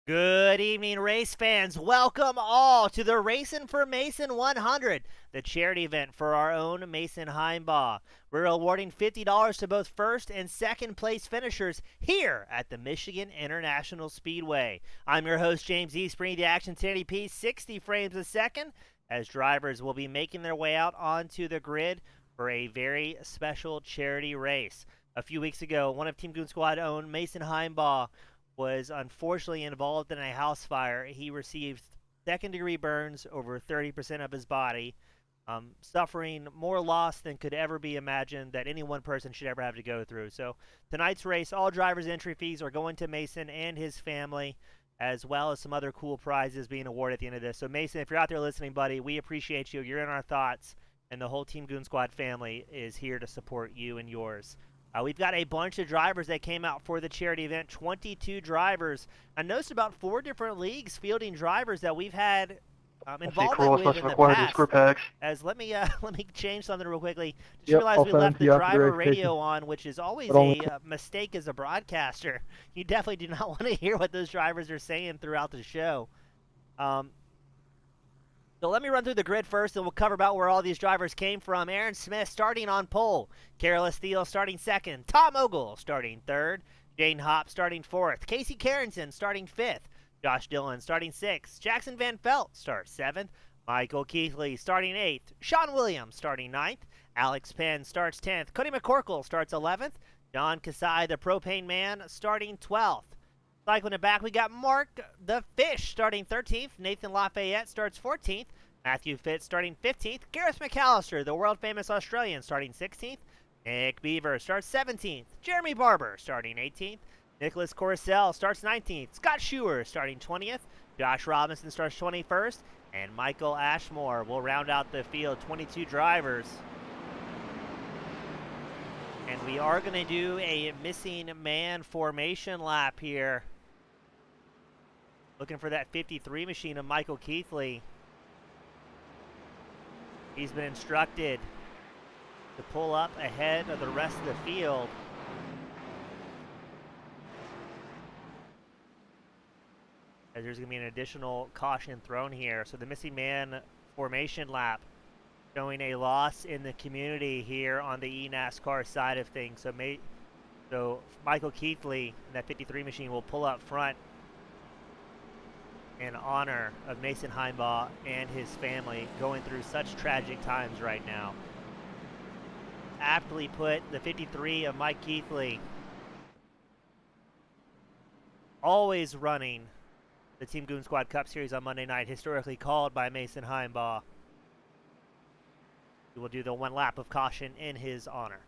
Good evening, race fans. Welcome all to the Racin for Mason 100, the charity event for our own Mason Heimbaugh. We're awarding $50 to both first and second place finishers here at the Michigan International Speedway. I'm your host, James East, bringing the action 1080p 60 frames a second as drivers will be making their way out onto the grid for a very special charity race. A few weeks ago, one of Team Goon Squad owned Mason Heimbaugh was unfortunately involved in a house fire. He received second-degree burns over 30% of his body, suffering more loss than could ever be imagined that any one person should ever have to go through. So tonight's race, all drivers' entry fees are going to Mason and his family, as well as some other cool prizes being awarded at the end of this. So Mason, if you're out there listening, buddy, we appreciate you. You're in our thoughts, and the whole Team Goon Squad family is here to support you and yours. We've got a bunch of drivers that came out for the charity event, 22 drivers. I noticed about 4 different leagues fielding drivers that we've had involvement with in the past. As let me change something real quickly. Just realized we left the driver radio on, which is always a mistake as a broadcaster. You definitely do not want to hear what those drivers are saying throughout the show. So let me run through the grid first, and we'll cover about where all these drivers came from. Aaron Smith starting on pole. Carol Steele starting second. Tom Ogle starting third. Jane Hopp starting fourth. Casey Carrington starting fifth. Josh Dillon starting sixth. Jackson Van Pelt starts seventh. Michael Keithley starting eighth. Sean Williams starting ninth. Alex Penn starts 10th. Cody McCorkle starts 11th. John Kasai, the propane man, starting 12th. Cycling it back, we got Mark the Fish starting 13th. Nathan Lafayette starts 14th. Matthew Fitz starting 15th. Gareth McAllister, the world-famous Australian, starting 16th. Nick Beaver starts 17th. Jeremy Barber starting 18th. Nicholas Corcel starts 19th. Scott Schuer starting 20th. Josh Robinson starts 21st. And Michael Ashmore will round out the field, 22 drivers. And we are going to do a missing man formation lap here. Looking for that 53 machine of Michael Keithley. He's been instructed to pull up ahead of the rest of the field. As there's going to be an additional caution thrown here. So the missing man formation lap showing a loss in the community here on the eNASCAR side of things. So Michael Keithley, that 53 machine, will pull up front in honor of Mason Heimbaugh and his family going through such tragic times right now. Aptly put, the 53 of Mike Keithley, always running the Team Goon Squad Cup Series on Monday night, historically called by Mason Heimbaugh. We will do the one lap of caution in his honor.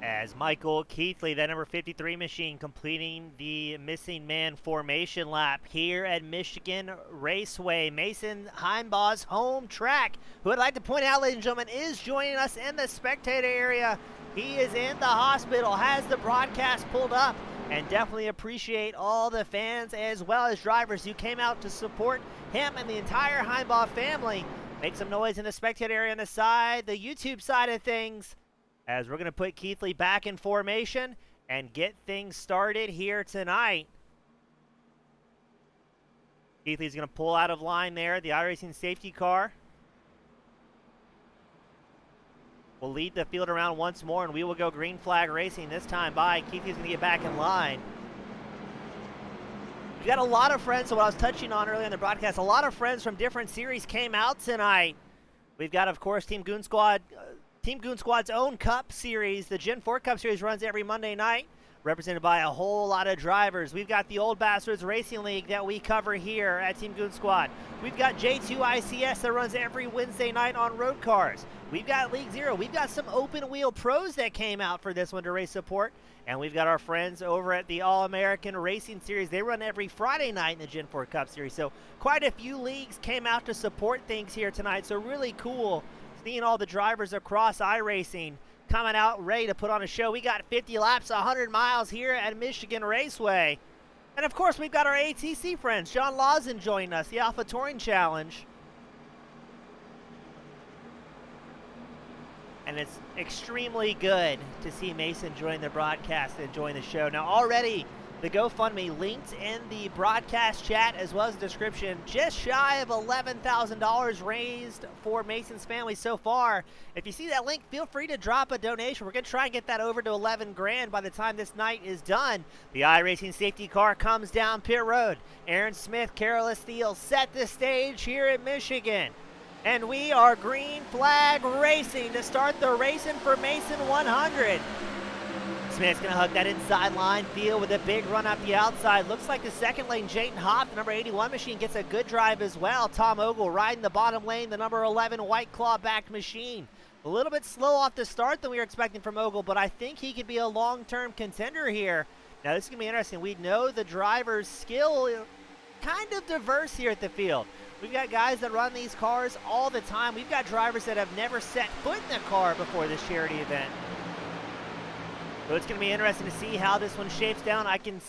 As Michael Keithley, that number 53 machine, completing the missing man formation lap here at Michigan Raceway, Mason Heimbaugh's home track, who I'd like to point out, ladies and gentlemen, is joining us in the spectator area. He is in the hospital, has the broadcast pulled up, and definitely appreciate all the fans as well as drivers who came out to support him and the entire Heimbach family. Make some noise in the spectator area on the side, the YouTube side of things, as we're going to put Keithley back in formation and get things started here tonight. Keithley's going to pull out of line there, the iRacing safety car. We'll lead the field around once more, and we will go green flag racing this time by. Keithley's going to get back in line. We've got a lot of friends, so what I was touching on earlier in the broadcast, a lot of friends from different series came out tonight. We've got, of course, Team Goon Squad's own Cup series. The Gen 4 Cup series runs every Monday night, represented by a whole lot of drivers. We've got the Old Bastards Racing League that we cover here at Team Goon Squad. We've got J2 ICS that runs every Wednesday night on road cars. We've got League Zero. We've got some open wheel pros that came out for this one to race support. And we've got our friends over at the All-American Racing Series. They run every Friday night in the Gen 4 Cup Series. So quite a few leagues came out to support things here tonight. So really cool seeing all the drivers across iRacing coming out ready to put on a show. We got 50 laps, 100 miles here at Michigan Raceway. And of course, we've got our ATC friends. John Lawson joining us, the Alpha Touring Challenge. And it's extremely good to see Mason join the broadcast and join the show. Now already the GoFundMe linked in the broadcast chat as well as the description. Just shy of $11,000 raised for Mason's family so far. If you see that link, feel free to drop a donation. We're going to try and get that over to 11 grand by the time this night is done. The iRacing safety car comes down pit road. Aaron Smith, Carolus Steele set the stage here in Michigan. And we are green flag racing to start the Racing for Mason 100. Smith's going to hug that inside line field with a big run up the outside. Looks like the second lane, Jayton Hopp, the number 81 machine, gets a good drive as well. Tom Ogle riding the bottom lane, the number 11 White Claw backed machine. A little bit slow off the start than we were expecting from Ogle, but I think he could be a long-term contender here. Now this is going to be interesting. We know the driver's skill kind of diverse here at the field. We've got guys that run these cars all the time. We've got drivers that have never set foot in the car before this charity event. So it's going to be interesting to see how this one shapes down. I think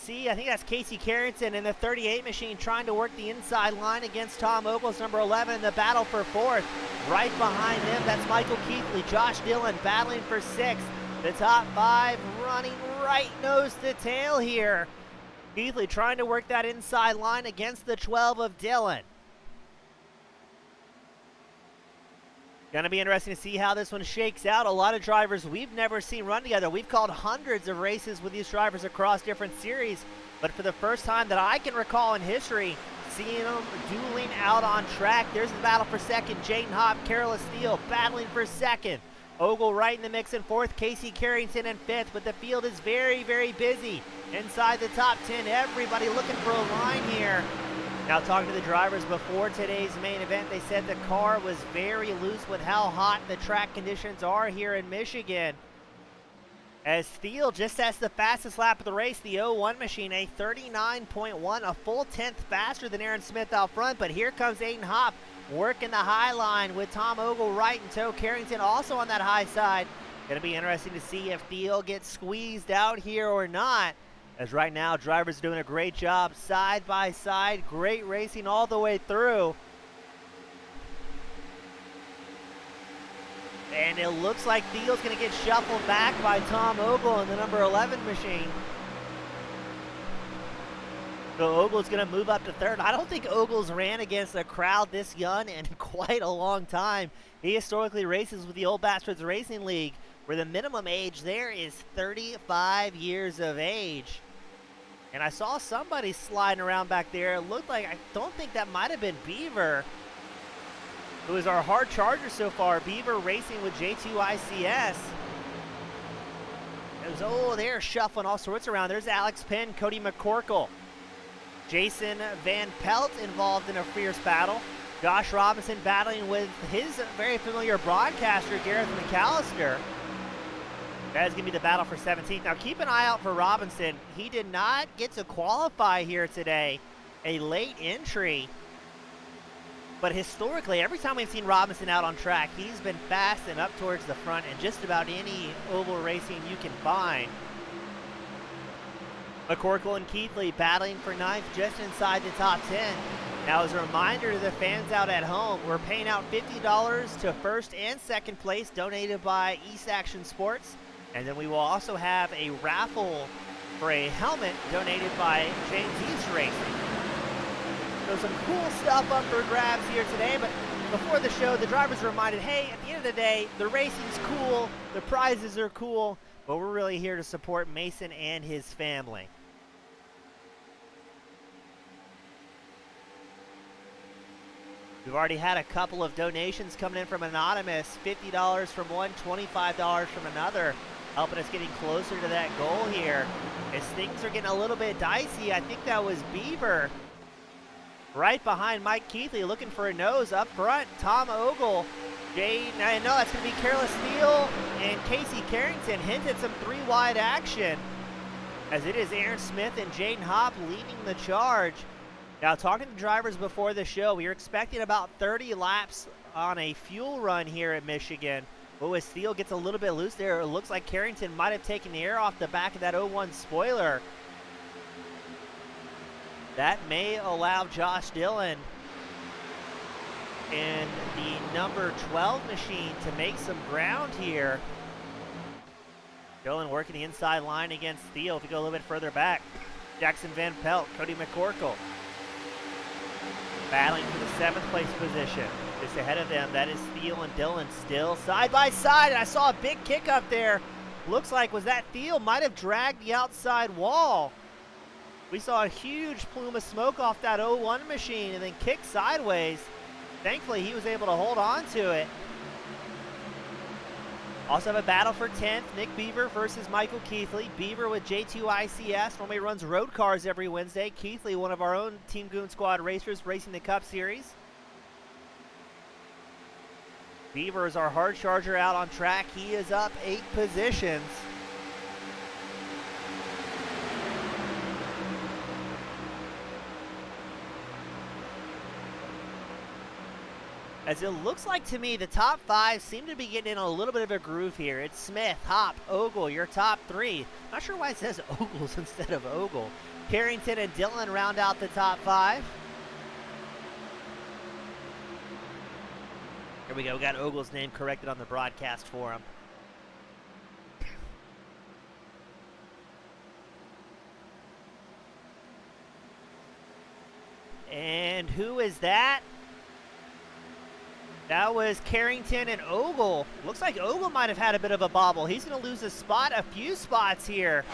that's Casey Carrington in the 38 machine trying to work the inside line against Tom Ogle's number 11 in the battle for fourth. Right behind them, that's Michael Keithley, Josh Dillon battling for sixth. The top five running right nose to tail here. Keithley trying to work that inside line against the 12 of Dillon. Going to be interesting to see how this one shakes out. A lot of drivers we've never seen run together. We've called hundreds of races with these drivers across different series, but for the first time that I can recall in history, seeing them dueling out on track. There's the battle for second. Jayton Hopp, Carolus Steele battling for second. Ogle right in the mix in fourth. Casey Carrington in fifth, but the field is very, very busy. Inside the top 10, everybody looking for a line here. Now talking to the drivers before today's main event, they said the car was very loose with how hot the track conditions are here in Michigan. As Steele just has the fastest lap of the race, the 01 machine, a 39.1, a full tenth faster than Aaron Smith out front, but here comes Aiden Hopp working the high line with Tom Ogle right in tow. Carrington also on that high side. Going to be interesting to see if Steele gets squeezed out here or not. As right now, drivers are doing a great job side by side. Great racing all the way through. And it looks like Steele's going to get shuffled back by Tom Ogle in the number 11 machine. So Ogle's going to move up to third. I don't think Ogle's ran against a crowd this young in quite a long time. He historically races with the Old Bastards Racing League, where the minimum age there is 35 years of age. And I saw somebody sliding around back there. It looked like, I don't think that might have been Beaver, who is our hard charger so far. Beaver racing with J2 ICS. They're shuffling all sorts around. There's Alex Penn, Cody McCorkle. Jason Van Pelt involved in a fierce battle. Josh Robinson battling with his very familiar broadcaster, Gareth McAllister. That is going to be the battle for 17th. Now keep an eye out for Robinson. He did not get to qualify here today. A late entry. But historically, every time we've seen Robinson out on track, he's been fast and up towards the front in just about any oval racing you can find. McCorkle and Keithley battling for ninth just inside the top 10. Now, as a reminder to the fans out at home, we're paying out $50 to first and second place, donated by East Action Sports. And then we will also have a raffle for a helmet donated by James East Racing. So some cool stuff up for grabs here today, but before the show, the drivers are reminded, hey, at the end of the day, the racing's cool, the prizes are cool, but we're really here to support Mason and his family. We've already had a couple of donations coming in from Anonymous, $50 from one, $25 from another, helping us getting closer to that goal here. As things are getting a little bit dicey, I think that was Beaver right behind Mike Keithley looking for a nose up front. Tom Ogle, I know that's going to be Careless Steele and Casey Carrington hinted some three wide action, as it is Aaron Smith and Jaden Hopp leading the charge. Now, talking to drivers before the show, we were expecting about 30 laps on a fuel run here at Michigan. But as Steele gets a little bit loose there, it looks like Carrington might have taken the air off the back of that 01 spoiler. That may allow Josh Dillon and the number 12 machine to make some ground here. Dillon working the inside line against Steele. If you go a little bit further back, Jackson Van Pelt, Cody McCorkle battling for the 7th place position. Just ahead of them, that is Steele and Dillon still side by side. And I saw a big kick up there. Looks like, was that Thiel? Might have dragged the outside wall. We saw a huge plume of smoke off that 01 machine and then kicked sideways. Thankfully, he was able to hold on to it. Also have a battle for 10th, Nick Beaver versus Michael Keithley. Beaver with J2ICS, normally runs road cars every Wednesday. Keithley, one of our own Team Goon Squad racers, racing the Cup Series. Beaver is our hard charger out on track. He is up 8 positions. As it looks like to me, the top 5 seem to be getting in a little bit of a groove here. It's Smith, Hopp, Ogle, your top 3. Not sure why it says Ogles instead of Ogle. Carrington and Dillon round out the top 5. Here we go. We got Ogle's name corrected on the broadcast for him. And who is that? That was Carrington and Ogle. Looks like Ogle might have had a bit of a bobble. He's going to lose a few spots here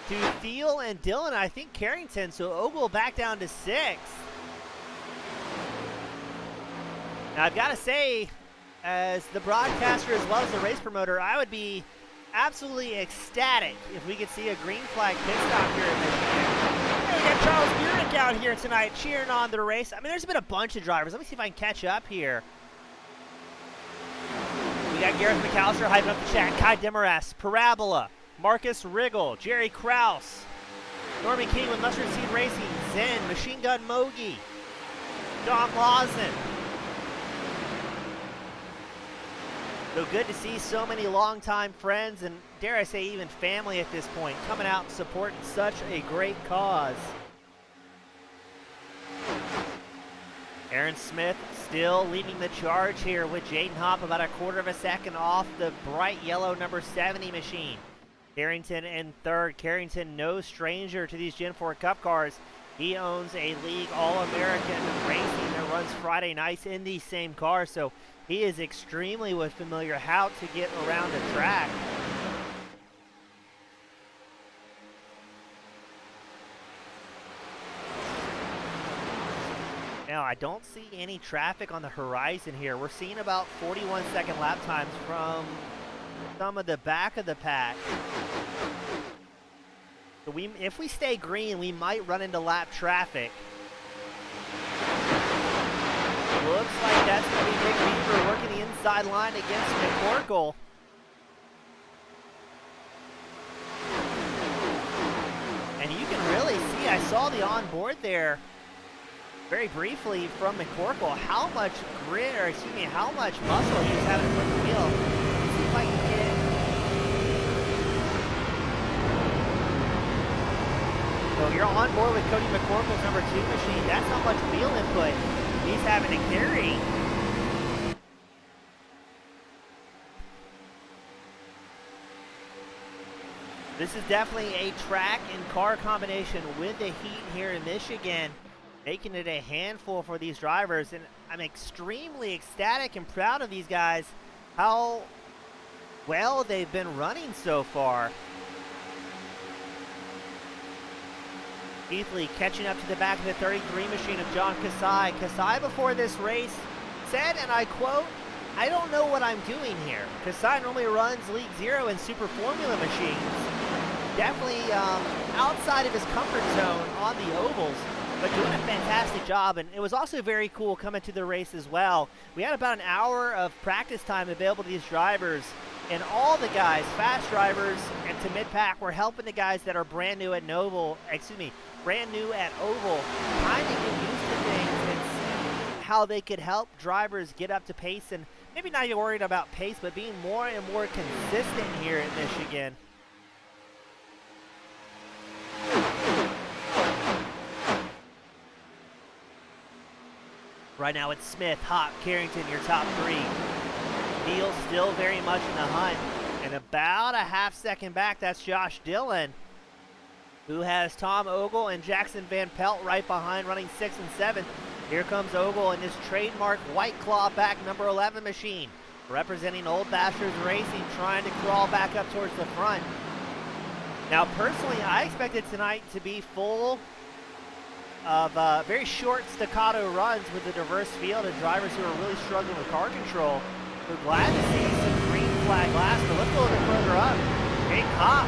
to Thiel and Dillon. I think Carrington, so Ogle back down to 6th. Now, I've got to say, as the broadcaster as well as the race promoter, I would be absolutely ecstatic if we could see a green flag pit stop here in Michigan. We got Charles Burnick out here tonight cheering on the race. I mean, there's been a bunch of drivers. Let me see if I can catch up here. We got Gareth McAllister hyping up the chat. Kai Demarest, Parabola, Marcus Riggle, Jerry Krause, Norman King with Mustard Seed Racing, Zen, Machine Gun Mogi, Don Lawson. So good to see so many longtime friends and, dare I say, even family at this point coming out and supporting such a great cause. Aaron Smith still leading the charge here with Jaden Hopp about a quarter of a second off the bright yellow number 70 machine. Carrington in 3rd. Carrington, no stranger to these Gen 4 Cup cars. He owns a League All-American Racing that runs Friday nights in these same cars, so he is extremely familiar how to get around the track. Now, I don't see any traffic on the horizon here. We're seeing about 41-second lap times from some of the back of the pack. So if we stay green, we might run into lap traffic. Looks like that's going to be Nick Beaver working the inside line against McCorkle. And you can really see, I saw the onboard there very briefly from McCorkle, how much grit, or excuse me, how much muscle he was having to put the wheel. Let's see if I can on board with Cody McCorkle's number 2 machine. That's how much wheel input he's having to carry. This is definitely a track and car combination with the heat here in Michigan, making it a handful for these drivers. And I'm extremely ecstatic and proud of these guys, how well they've been running so far. Keithley catching up to the back of the 33 machine of John Kasai. Kasai before this race said, and I quote, "I don't know what I'm doing here." Kasai normally runs League Zero and Super Formula machines. Definitely outside of his comfort zone on the ovals, but doing a fantastic job. And it was also very cool coming to the race as well. We had about an hour of practice time available to these drivers, and all the guys, fast drivers and to mid-pack, were helping the guys that are brand new at oval, kind of get used to things and see how they could help drivers get up to pace, and maybe not even worried about pace, but being more and more consistent here at Michigan. Right now it's Smith, Hop, Carrington, your top 3. Neal still very much in the hunt. And about a half-second back, that's Josh Dillon, who has Tom Ogle and Jackson Van Pelt right behind, running 6th and 7th. Here comes Ogle in his trademark White Claw back number 11 machine, representing Old Bashers Racing, trying to crawl back up towards the front. Now, personally, I expected tonight to be full of very short staccato runs with a diverse field and drivers who are really struggling with car control. We're glad to see some green flag last, but let's go a little bit further up. Jake Hop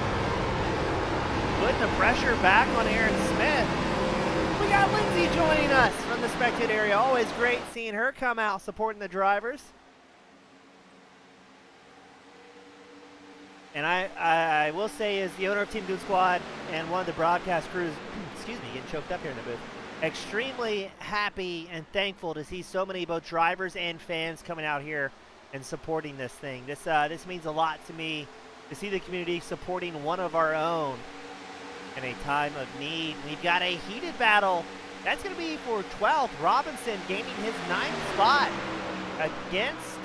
putting the pressure back on Aaron Smith. We got Lindsay joining us from the spectator area. Always great seeing her come out supporting the drivers. And I will say, as the owner of Team Goon Squad and one of the broadcast crews, excuse me, getting choked up here in the booth, extremely happy and thankful to see so many both drivers and fans coming out here and supporting this thing. This means a lot to me, to see the community supporting one of our own in a time of need. We've got a heated battle. That's going to be for 12th. Robinson gaining his 9th spot against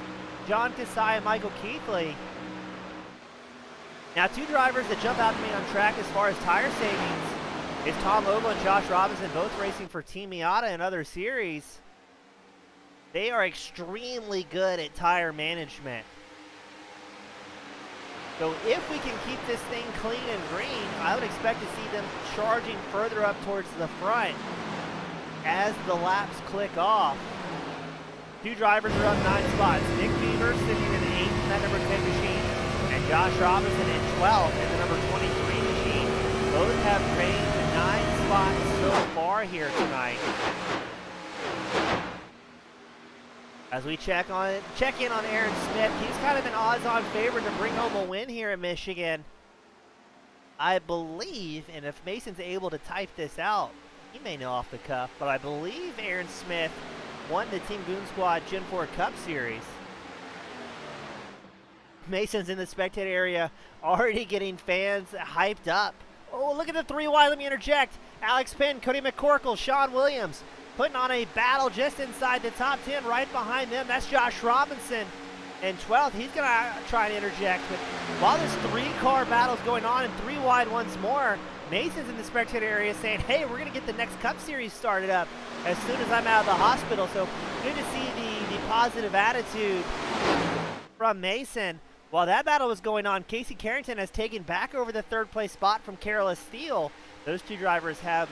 John Kasai and Michael Keithley. Now, 2 drivers that jump out to me on track as far as tire savings is Tom Ogle and Josh Robinson, both racing for Team Miata and other series. They are extremely good at tire management. So if we can keep this thing clean and green, I would expect to see them charging further up towards the front as the laps click off. 2 drivers are up 9 spots. Nick Beaver sitting in 8th in that number 10 machine, and Josh Robinson in 12th in the number 23 machine. Both have gained 9 spots so far here tonight. As we check in on Aaron Smith, he's kind of an odds-on favorite to bring home a win here in Michigan, I believe. And if Mason's able to type this out, he may know off the cuff, but I believe Aaron Smith won the Team Goon Squad Gen 4 Cup Series. Mason's in the spectator area, already getting fans hyped up. Oh, look at the 3 wide. Let me interject. Alex Penn, Cody McCorkle, Sean Williams, putting on a battle just inside the top 10. Right behind them, that's Josh Robinson in 12th. He's going to try and interject. But while this 3-car battle is going on and 3 wide once more, Mason's in the spectator area saying, hey, we're going to get the next Cup Series started up as soon as I'm out of the hospital. So good to see the positive attitude from Mason. While that battle was going on, Casey Carrington has taken back over the 3rd place spot from Carol Steele. Those 2 drivers have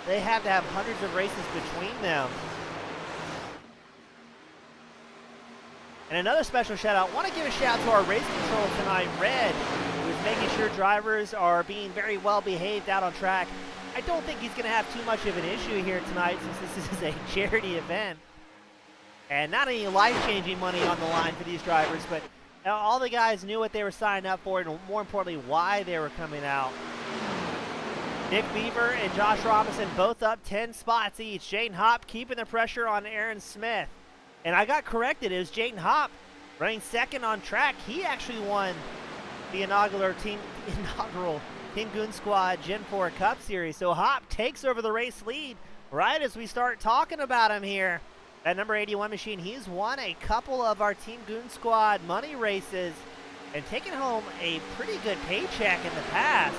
to have hundreds of races between them. And another special shout out, want to give a shout out to our race control tonight, Red, who's making sure drivers are being very well behaved out on track. I don't think he's going to have too much of an issue here tonight, since this is a charity event. And not any life-changing money on the line for these drivers, but all the guys knew what they were signing up for, and more importantly, why they were coming out. Nick Beaver and Josh Robinson both up 10 spots each. Jaden Hop keeping the pressure on Aaron Smith. And I got corrected. It was Jaden Hop running 2nd on track. He actually won the inaugural Team Goon Squad Gen 4 Cup Series. So Hop takes over the race lead right as we start talking about him here. That number 81 machine, he's won a couple of our Team Goon Squad money races and taken home a pretty good paycheck in the past.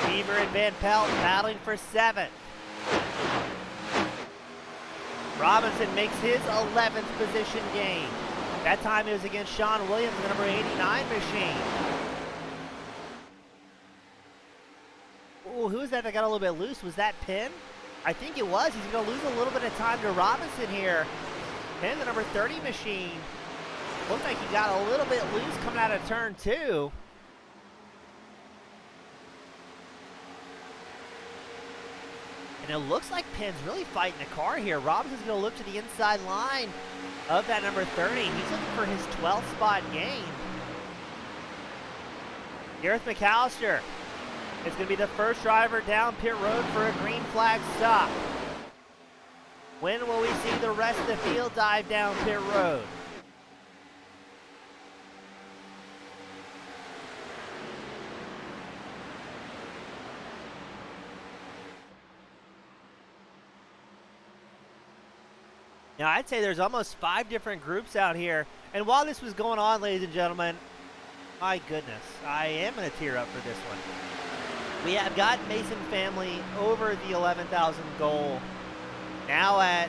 Beaver and Van Pelt battling for 7th. Robinson makes his 11th position gain. That time it was against Sean Williams, the number 89 machine. Ooh, who was that got a little bit loose? Was that Penn? I think it was. He's going to lose a little bit of time to Robinson here. Penn, the number 30 machine. Looked like he got a little bit loose coming out of turn 2. And it looks like Penn's really fighting the car here. Robinson's going to look to the inside line of that number 30. He's looking for his 12th spot gain. Gareth McAllister is going to be the first driver down pit road for a green flag stop. When will we see the rest of the field dive down pit road? Now, I'd say there's almost 5 different groups out here. And while this was going on, ladies and gentlemen, my goodness, I am going to tear up for this one. We have got Mason family over the 11,000 goal. Now at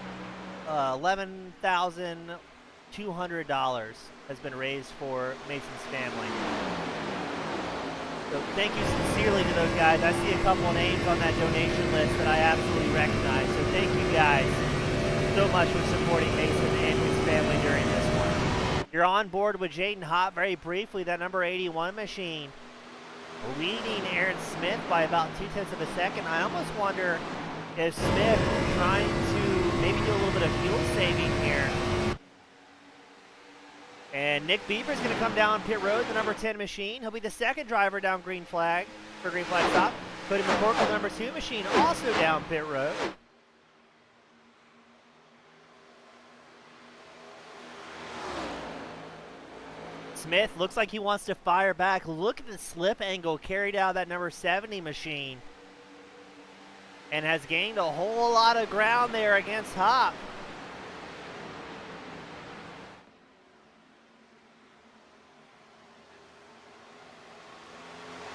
$11,200 has been raised for Mason's family. So thank you sincerely to those guys. I see a couple names on that donation list that I absolutely recognize. So thank you guys so much for supporting Mason and his family during this one. You're on board with Jaden Hop very briefly. That number 81 machine leading Aaron Smith by about 0.2 of a second. I almost wonder if Smith trying to maybe do a little bit of fuel saving here. And Nick Beaver's going to come down pit road, the number 10 machine. He'll be the second driver down green flag for green flag stop. Cody McCorkle, the number 2 machine, also down pit road. Smith looks like he wants to fire back. Look at the slip angle carried out of that number 70 machine. And has gained a whole lot of ground there against Hop.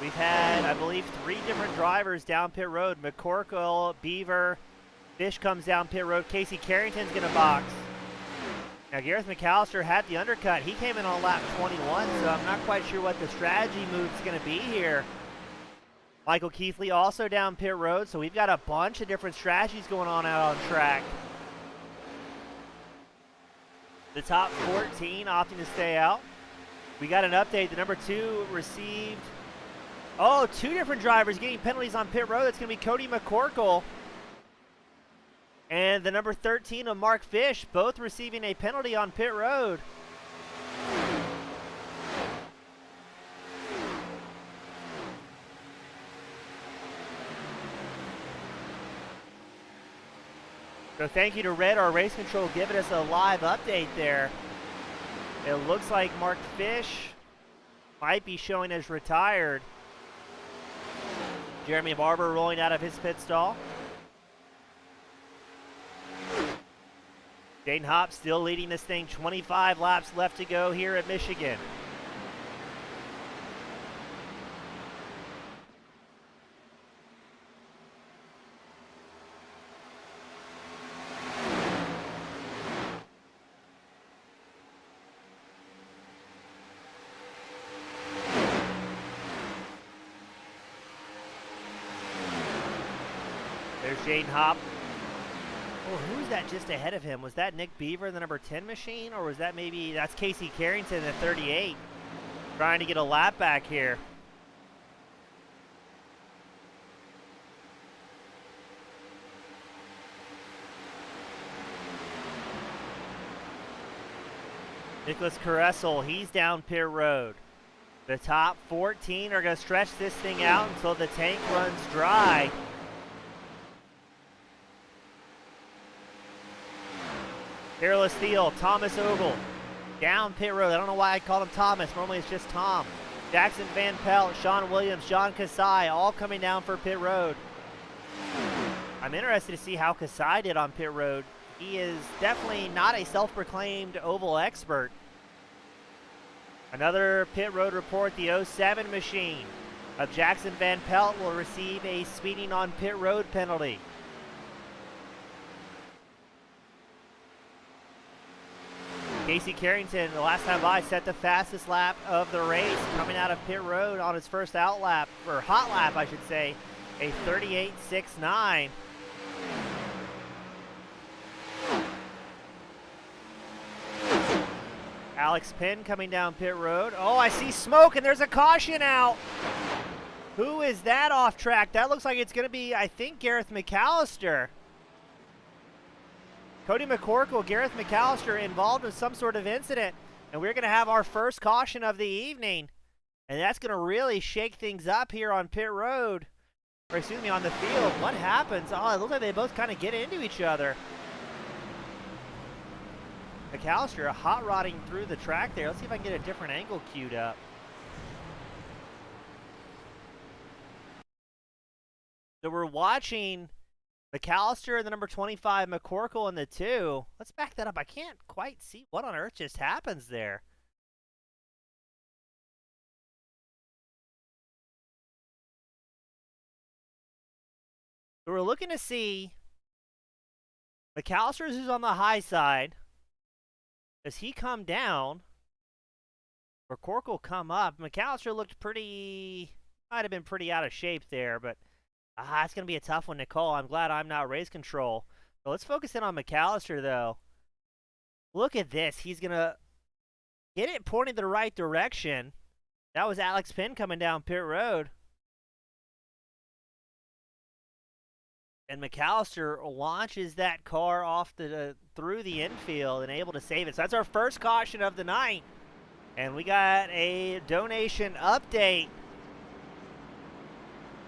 We've had, I believe, 3 different drivers down pit road. McCorkle, Beaver, Fish comes down pit road. Casey Carrington's going to box. Now, Gareth McAllister had the undercut. He came in on lap 21, so I'm not quite sure what the strategy move's going to be here. Michael Keithley also down pit road, so we've got a bunch of different strategies going on out on track. The top 14 opting to stay out. We got an update. The number 2 received, 2 different drivers getting penalties on pit road. That's going to be Cody McCorkle and the number 13 of Mark Fish, both receiving a penalty on pit road. So thank you to Red, our race control, giving us a live update there. It looks like Mark Fish might be showing as retired. Jeremy Barber rolling out of his pit stall. Jaden Hop still leading this thing. 25 laps left to go here at Michigan. There's Jaden Hop. Oh, who's that just ahead of him? Was that Nick Beaver, the number 10 machine? Or was that maybe, that's Casey Carrington, the 38, trying to get a lap back here. Nicholas Caressel, he's down pit road. The top 14 are going to stretch this thing out until the tank runs dry. Peerless Steel, Thomas Ogle down pit road. I don't know why I called him Thomas. Normally it's just Tom. Jackson Van Pelt, Sean Williams, John Kasai, all coming down for pit road. I'm interested to see how Kasai did on pit road. He is definitely not a self-proclaimed oval expert. Another pit road report, the 07 machine of Jackson Van Pelt will receive a speeding on pit road penalty. Casey Carrington, the last time by, set the fastest lap of the race, coming out of pit road on his first out lap, or hot lap, I should say, a 38.69. Alex Penn coming down pit road. Oh, I see smoke, and there's a caution out. Who is that off track? That looks like it's going to be, I think, Gareth McAllister. Cody McCorkle, Gareth McAllister involved in some sort of incident, and we're going to have our first caution of the evening. And that's going to really shake things up here on pit road, or excuse me, on the field. What happens? Oh, it looks like they both kind of get into each other. McAllister hot rodding through the track there. Let's see if I can get a different angle queued up. So we're watching McAllister and the number 25, McCorkle in the 2. Let's back that up. I can't quite see what on earth just happens there. So we're looking to see McAllister's who's on the high side. Does he come down? McCorkle come up. McAllister looked pretty, might have been pretty out of shape there, but it's going to be a tough one to call. I'm glad I'm not race control. So let's focus in on McAllister, though. Look at this. He's going to get it pointing the right direction. That was Alex Penn coming down pit road. And McAllister launches that car off through the infield and able to save it. So that's our first caution of the night. And we got a donation update.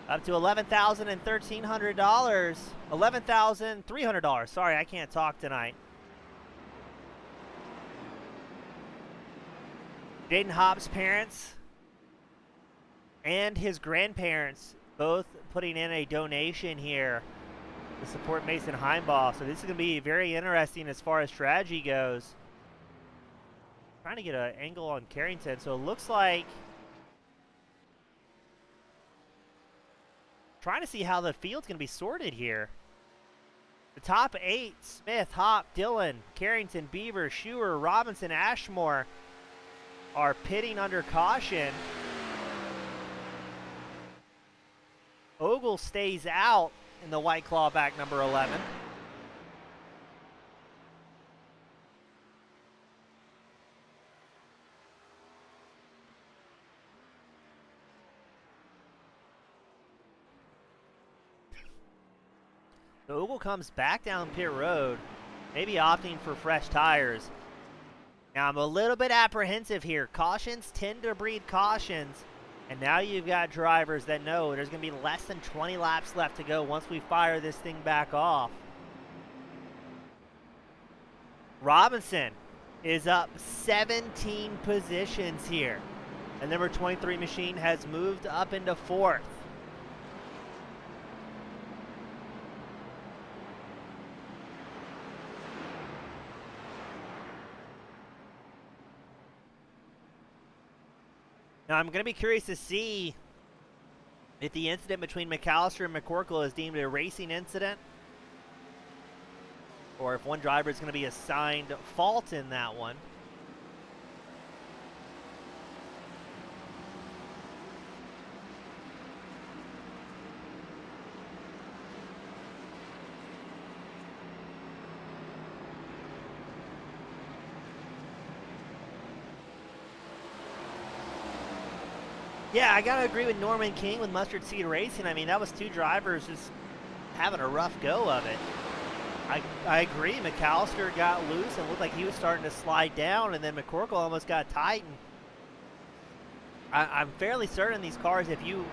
Up to $11,000 and $1,300. $11,300. Sorry, I can't talk tonight. Jaden Hobbs' parents and his grandparents both putting in a donation here to support Mason Heimbaugh. So this is going to be very interesting as far as strategy goes. Trying to get an angle on Carrington. So it looks like trying to see how the field's going to be sorted here. The top 8, Smith, Hop, Dillon, Carrington, Beaver, Schuer, Robinson, Ashmore, are pitting under caution. Ogle stays out in the White Claw back number 11. So Ogle comes back down pit road, maybe opting for fresh tires. Now I'm a little bit apprehensive here. Cautions tend to breed cautions, and now you've got drivers that know there's going to be less than 20 laps left to go once we fire this thing back off. Robinson is up 17 positions here. The number 23 machine has moved up into 4th. Now, I'm going to be curious to see if the incident between McAllister and McCorkle is deemed a racing incident, or if one driver is going to be assigned fault in that one. Yeah, I got to agree with Norman King with Mustard Seed Racing. I mean, that was 2 drivers just having a rough go of it. I agree. McAllister got loose and looked like he was starting to slide down, and then McCorkle almost got tight. And I'm fairly certain these cars, if you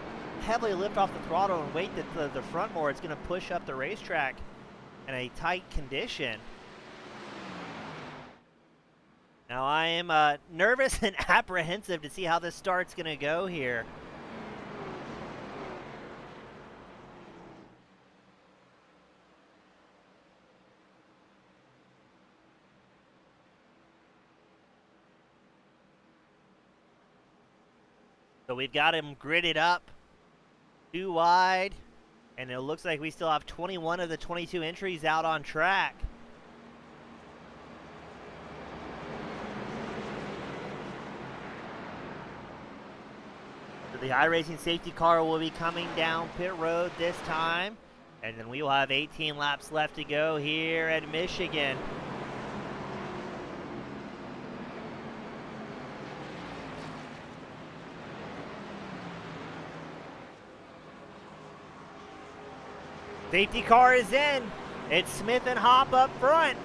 heavily lift off the throttle and weight the front more, it's going to push up the racetrack in a tight condition. Now I am nervous and apprehensive to see how this start's going to go here. So we've got him gridded up, 2 wide, and it looks like we still have 21 of the 22 entries out on track. So the iRacing safety car will be coming down pit road this time, and then we will have 18 laps left to go here at Michigan. Safety car is in. It's Smith and Hop up front.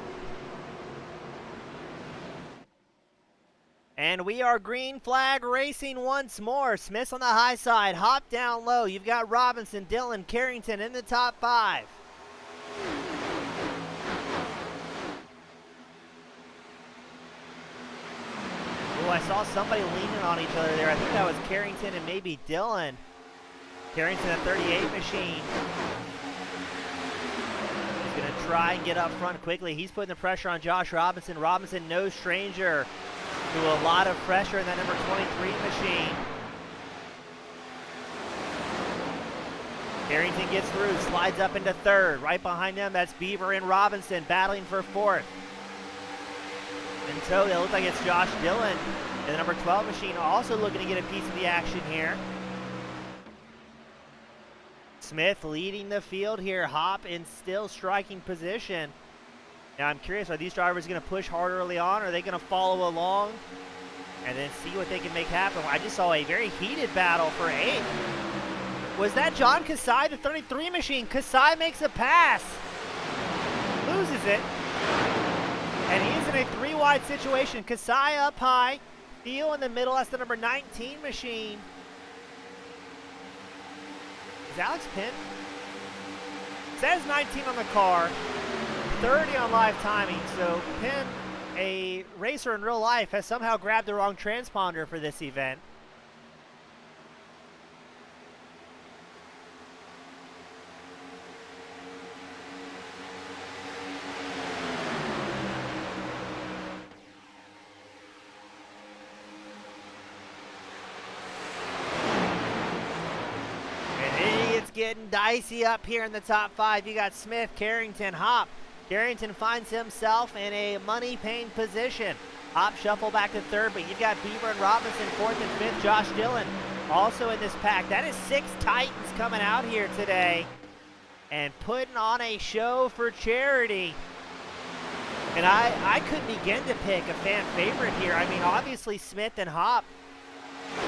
And we are green flag racing once more. Smith's on the high side, Hop down low. You've got Robinson, Dillon, Carrington in the top 5. Oh, I saw somebody leaning on each other there. I think that was Carrington and maybe Dillon. Carrington, a 38 machine. Going to try and get up front quickly. He's putting the pressure on Josh Robinson. Robinson, no stranger to a lot of pressure in that number 23 machine. Carrington gets through, slides up into 3rd. Right behind them, that's Beaver and Robinson battling for 4th. And so it looks like it's Josh Dillon in the number 12 machine, also looking to get a piece of the action here. Smith leading the field here. Hop in still striking position. Now I'm curious, are these drivers going to push hard early on, or are they going to follow along and then see what they can make happen? I just saw a very heated battle for 8th. Was that John Kasai, the 33 machine? Kasai makes a pass, loses it, and he's in a 3-wide situation. Kasai up high, Theo in the middle, that's the number 19 machine. Alex Pint says 19 on the car, 30 on live timing. So Pint, a racer in real life, has somehow grabbed the wrong transponder for this event. Getting dicey up here in the top 5. You got Smith, Carrington, Hop. Carrington finds himself in a money-paying position. Hop shuffle back to 3rd, but you've got Beaver and Robinson 4th and 5th. Josh Dillon also in this pack. That is 6 Titans coming out here today and putting on a show for charity. And I couldn't begin to pick a fan favorite here. I mean, obviously Smith and Hop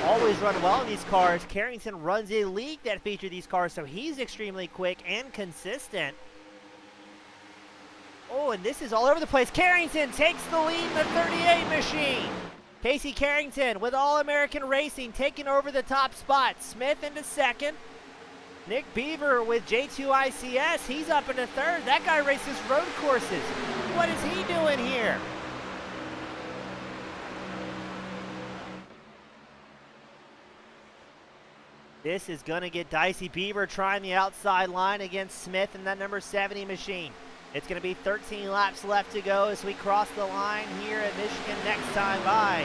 always run well in these cars. Carrington runs a league that features these cars, so he's extremely quick and consistent. Oh, and this is all over the place. Carrington takes the lead in the 38 machine. Casey Carrington with All-American Racing taking over the top spot. Smith into 2nd. Nick Beaver with J2ICS. He's up into 3rd. That guy races road courses. What is he doing here? This is going to get dicey. Beaver trying the outside line against Smith in that number 70 machine. It's going to be 13 laps left to go as we cross the line here at Michigan next time by.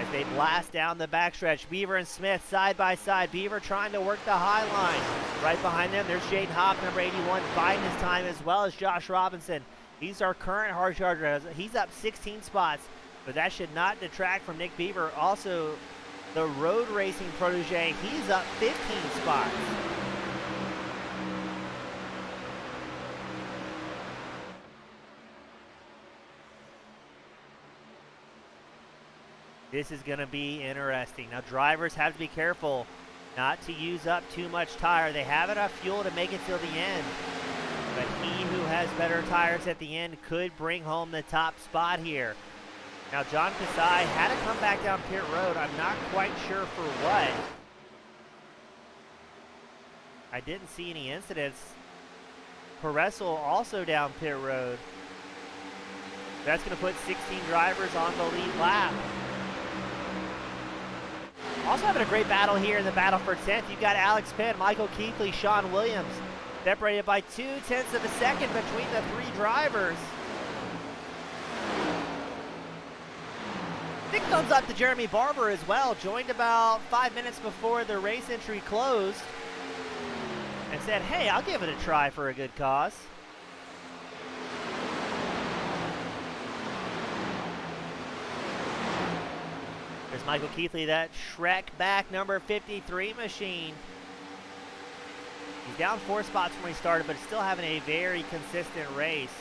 As they blast down the backstretch. Beaver and Smith side by side. Beaver trying to work the high line. Right behind them, there's Jaden Hop, number 81, biding his time, as well as Josh Robinson. He's our current hard charger. He's up 16 spots, but that should not detract from Nick Beaver. Also, the road racing protege, he's up 15 spots. This is going to be interesting. Now, drivers have to be careful not to use up too much tire. They have enough fuel to make it till the end, but he who has better tires at the end could bring home the top spot here. Now, John Kasai had to come back down pit road. I'm not quite sure for what. I didn't see any incidents. Peressel also down pit road. That's going to put 16 drivers on the lead lap. Also having a great battle here in the battle for 10th. You've got Alex Penn, Michael Keithley, Sean Williams. Separated by 0.2 of a second between the three drivers. Big thumbs up to Jeremy Barber as well. Joined about 5 minutes before the race entry closed. And said, hey, I'll give it a try for a good cause. There's Michael Keithley, that Shrek back number 53 machine. He's down 4 spots from where he started, but still having a very consistent race.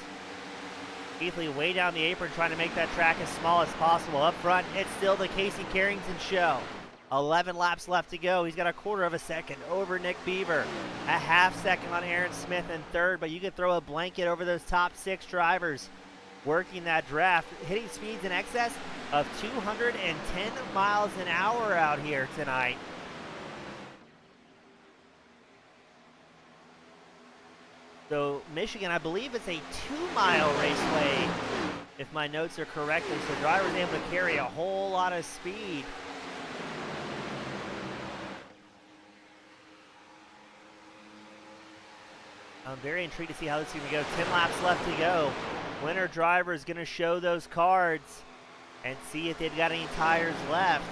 Keithley way down the apron trying to make that track as small as possible. Up front, it's still the Casey Carrington show. 11 laps left to go. He's got a 1/4 of a second over Nick Beaver. A 1/2 second on Aaron Smith in third, but you could throw a blanket over those top 6 drivers working that draft, hitting speeds in excess of 210 miles an hour out here tonight. So Michigan, I believe it's a 2-mile raceway, if my notes are correct. So drivers able to carry a whole lot of speed. I'm very intrigued to see how this is going to go. 10 laps left to go. Winner driver is going to show those cards and see if they've got any tires left.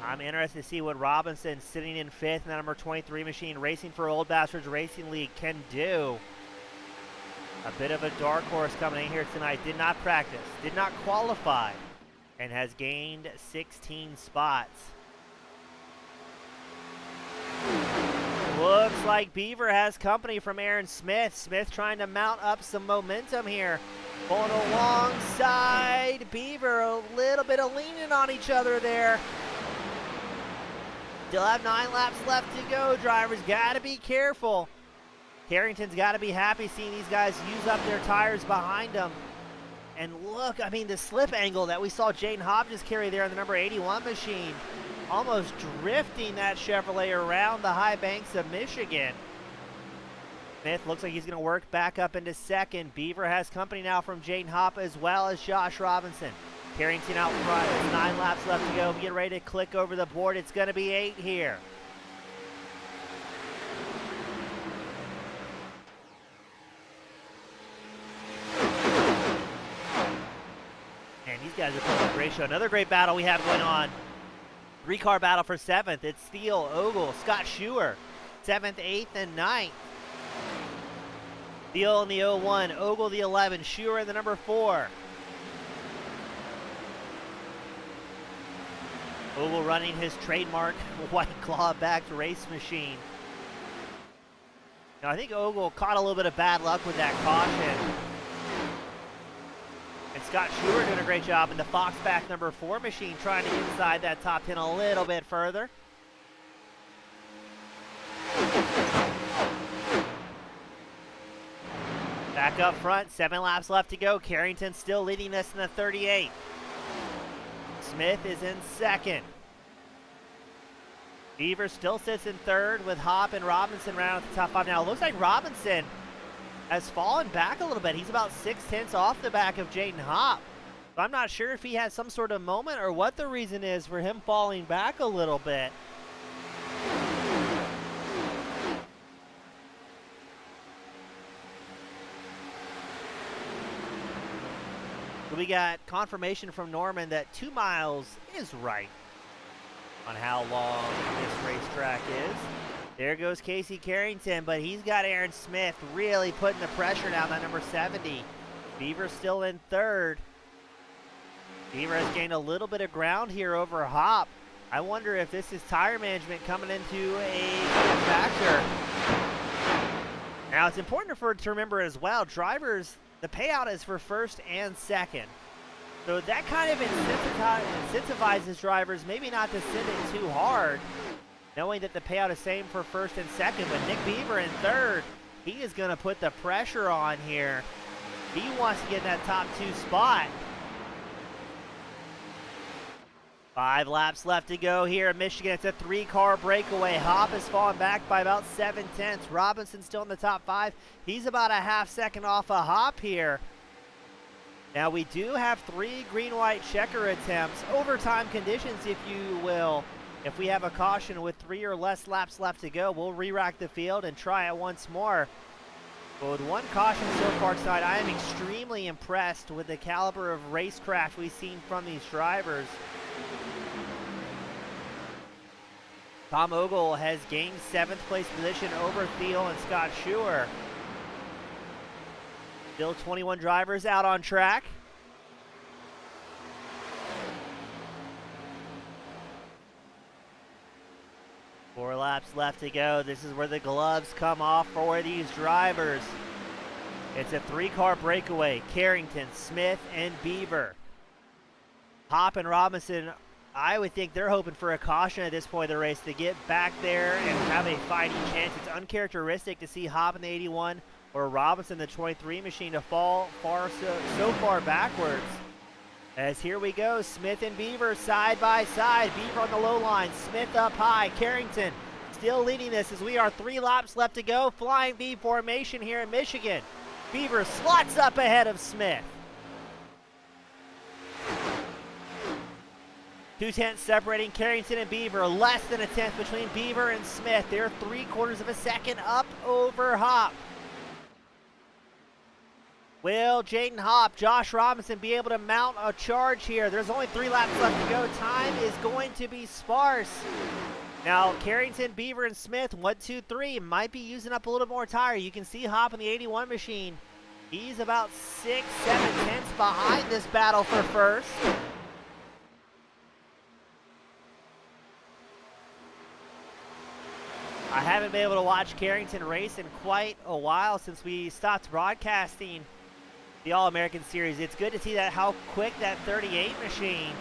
I'm interested to see what Robinson, sitting in 5th in that number 23 machine, racing for Old Bastards Racing League, can do. A bit of a dark horse coming in here tonight. Did not practice, did not qualify, and has gained 16 spots. Looks like Beaver has company from Aaron Smith. Smith trying to mount up some momentum here. Pulling alongside Beaver. A little bit of leaning on each other there. Still have 9 laps left to go. Drivers got to be careful. Carrington's got to be happy seeing these guys use up their tires behind them. And look, I mean, the slip angle that we saw Jaden Hopkins carry there on the number 81 machine. Almost drifting that Chevrolet around the high banks of Michigan. Smith looks like he's going to work back up into 2nd. Beaver has company now from Jaden Hopp as well as Josh Robinson. Carrington out front. There's 9 laps left to go. Get ready to click over the board. It's going to be 8 here. And these guys are putting a great show. Another great battle we have going on. 3-car battle for 7th. It's Steele, Ogle, Scott Schuer. 7th, 8th, and 9th. Steele in the 01, Ogle the 11, Schuer in the number 4. Ogle running his trademark White Claw backed race machine. Now I think Ogle caught a little bit of bad luck with that caution. And Scott Schuer doing a great job in the Foxback number 4 machine, trying to get inside that top 10 a little bit further. Back up front, 7 laps left to go. Carrington still leading us in the 38. Smith is in 2nd. Beaver still sits in 3rd with Hopp and Robinson round out the top 5 now. It looks like Robinson has fallen back a little bit. He's about 0.6 off the back of Jaden Hopp. So I'm not sure if he had some sort of moment or what the reason is for him falling back a little bit. We got confirmation from Norman that 2 miles is right on how long this racetrack is. There goes Casey Carrington, but he's got Aaron Smith really putting the pressure down that number 70. Beaver still in 3rd. Beaver has gained a little bit of ground here over Hopp. I wonder if this is tire management coming into a factor. Now it's important to remember as well, drivers, the payout is for 1st and 2nd. So that kind of incentivizes drivers maybe not to send it too hard, knowing that the payout is same for 1st and 2nd. But Nick Beaver in 3rd, he is going to put the pressure on here. He wants to get in that top 2 spot. 5 laps left to go here in Michigan. It's a 3-car breakaway. Hopp has fallen back by about 0.7. Robinson still in the top 5. He's about a 0.5 second off a Hopp here. Now we do have 3 green-white checker attempts, overtime conditions if you will. If we have a caution with 3 or less laps left to go, we'll re-rack the field and try it once more. But with 1 caution so far tonight, I am extremely impressed with the caliber of racecraft we've seen from these drivers. Tom Ogle has gained 7th place position over Thiel and Scott Schuer. Still 21 drivers out on track. Four laps left to go. This is where the gloves come off for these drivers. It's a 3-car breakaway. Carrington, Smith, and Beaver. Hop and Robinson, I would think they're hoping for a caution at this point of the race to get back there and have a fighting chance. It's uncharacteristic to see Hop in the 81 or Robinson, the 23 machine, to fall so far backwards. As here we go, Smith and Beaver side by side. Beaver on the low line, Smith up high. Carrington still leading this as we are 3 laps left to go. Flying V formation here in Michigan. Beaver slots up ahead of Smith. 2/10 separating Carrington and Beaver. Less than a tenth between Beaver and Smith. They're 3/4 of a second up over Hop. Will Jaden Hop, Josh Robinson be able to mount a charge here? There's only 3 laps left to go. Time is going to be sparse. Now, Carrington, Beaver, and Smith, 1, 2, 3, might be using up a little more tire. You can see Hop in the 81 machine. He's about 6, 7 tenths behind this battle for first. I haven't been able to watch Carrington race in quite a while since we stopped broadcasting the All-American Series. It's good to see that how quick that 38 machine.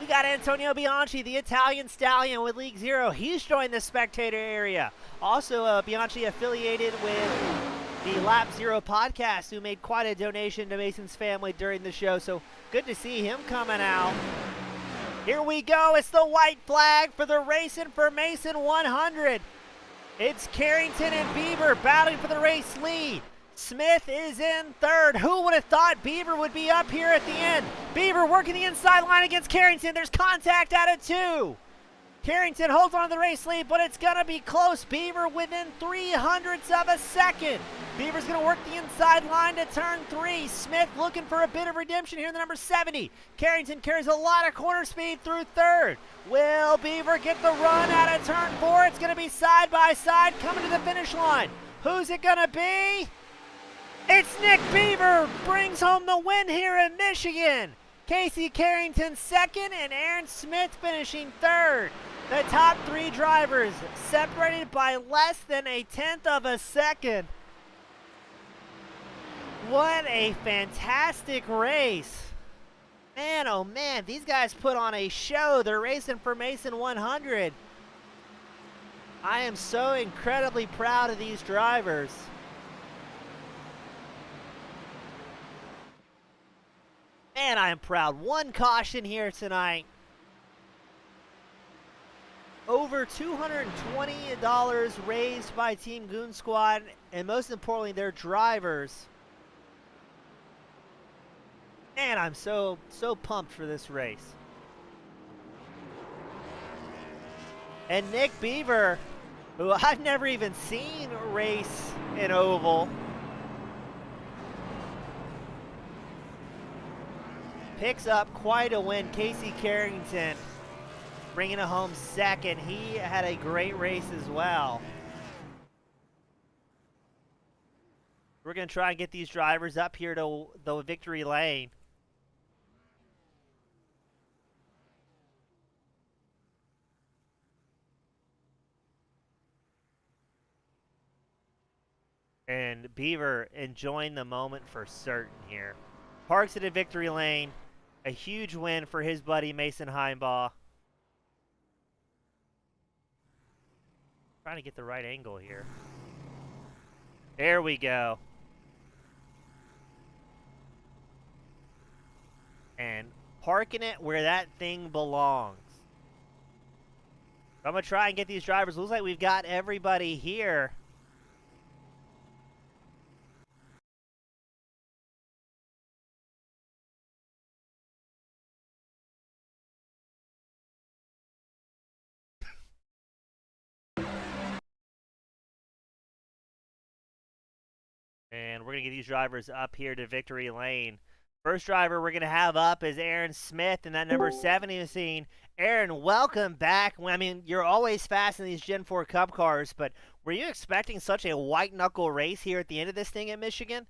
We got Antonio Bianchi, the Italian stallion with League Zero. He's joined the spectator area. Also, Bianchi affiliated with the Lap Zero podcast, who made quite a donation to Mason's family during the show. So good to see him coming out. Here we go. It's the white flag for the Racin for Mason 100. It's Carrington and Beaver battling for the race lead. Smith is in third. Who would have thought Beaver would be up here at the end? Beaver working the inside line against Carrington. There's contact out of 2. Carrington holds on to the race lead, but it's going to be close. Beaver within 0.03 of a second. Beaver's going to work the inside line to turn 3. Smith looking for a bit of redemption here in the number 70. Carrington carries a lot of corner speed through third. Will Beaver get the run out of turn 4? It's going to be side by side coming to the finish line. Who's it going to be? It's Nick Beaver brings home the win here in Michigan. Casey Carrington second and Aaron Smith finishing third. The top 3 drivers separated by less than a tenth of a second. What a fantastic race. Man, oh man, these guys put on a show. They're racing for Mason 100. I am so incredibly proud of these drivers. Man, I am proud. 1 caution here tonight. Over $220 raised by Team Goon Squad, and most importantly, their drivers. Man, I'm so pumped for this race. And Nick Beaver, who I've never even seen race an oval, picks up quite a win. Casey Carrington bringing it home second. He had a great race as well. We're going to try and get these drivers up here to the victory lane. And Beaver enjoying the moment for certain here. Parks at a victory lane. A huge win for his buddy Mason Heimbaugh. Trying to get the right angle here. There we go. And parking it where that thing belongs. I'm going to try and get these drivers. Looks like we've got everybody here. And we're going to get these drivers up here to victory lane. First driver we're going to have up is Aaron Smith in that number 70 machine. Aaron, welcome back. I mean, you're always fast in these Gen 4 Cup cars, but were you expecting such a white knuckle race here at the end of this thing at Michigan?